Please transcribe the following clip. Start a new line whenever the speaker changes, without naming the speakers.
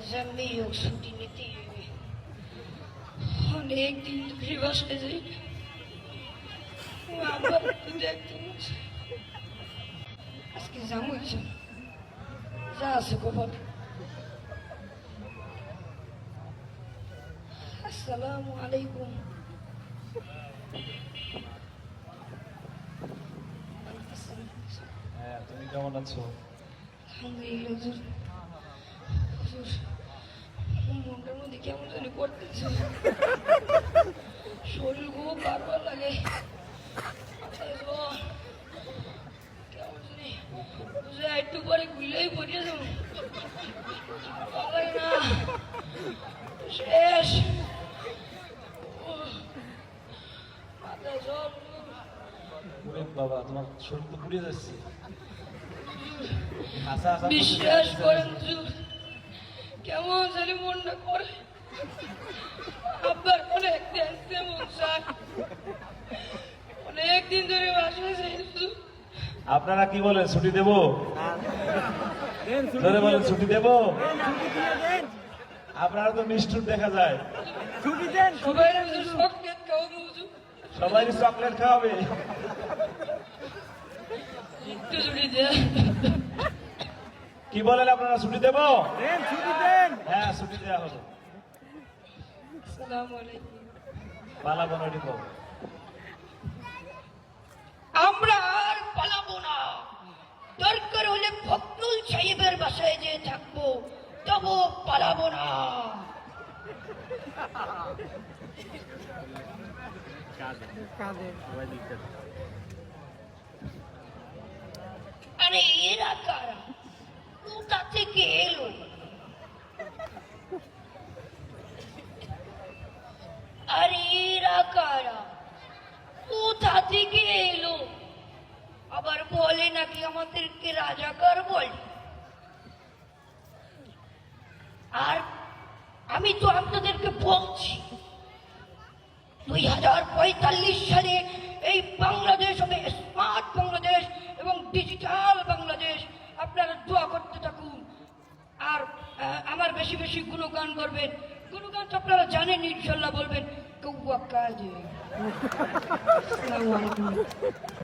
যেমনি হোক ছুটি নিতেই হবে। অনেক দিন ধরে বাসায় যাই না। আবার একটু দেখতে বলছে। আজকে যাবো ইচ্ছা যা আছে কপাল। আসসালামু আলাইকুম।
হ্যাঁ, তুমি কেমন আছো?
আলহামদুলিল্লাহ হুজুর। হুজুর, মনটার মধ্যে কেমন জানি করতেছে, শরীর খুব বারবার লাগে, মাথায় জ্বর, কেমন জানি হুজুর একটু পরে ঘুরলেই পড়িয়ে যাবো, ভালো লাগে না, শেষ, মাথায় জ্বর।
ওরে বাবা, তোমার শরীর তো পুড়িয়ে যাচ্ছে। আচ্ছা আচ্ছা,
বিশ্বাস করেন হুজুর, কেমন জানি মনটা করে, আব্বার অনেক দেখতে মন চায়, অনেকদিন ধরে বাসায় যাই না হুজুর।
আপনারা কি বলেন, ছুটি দেব? ধরে বলেন ছুটি দেব? আপনারা তো নিষ্ঠুর দেখা যায়।
সবাই হুজুর চকলেট খাওয়াবো হুজুর,
সবাই চকলেট খাওয়াবে।
একটু ছুটি দেয়।
কি বলেন, আপনারা ছুটি দেব? হ্যাঁ, ছুটি দেওয়া হবে।
আসসালামু আলাইকুম।
পালাবো না, দিব।
আমরা আর পালাবো না, দরকার হলে ফখরুল সাহেবের বাসায় যেয়ে থাকবো, তবু পালাবো না। আরে এরা কারা, কোথা থেকে এলো? আরে এরা কারা, কোথা থেকে এলো? আবার বলে নাকি আমাদেরকে রাজাকার বলে। আর আমি তো আপনাদেরকে বলছি, 2045 সালে এই বাংলাদেশ হবে স্মার্ট বাংলাদেশ এবং ডিজিটাল বাংলাদেশ। আপনারা দোয়া করতে থাকুন আর আমার বেশি বেশি গুণগান করবেন। গুণগান তো আপনারা জানেন, ইনশাল্লাহ বলবেন কৌয়া কাজে। আসসালামু আলাইকুম।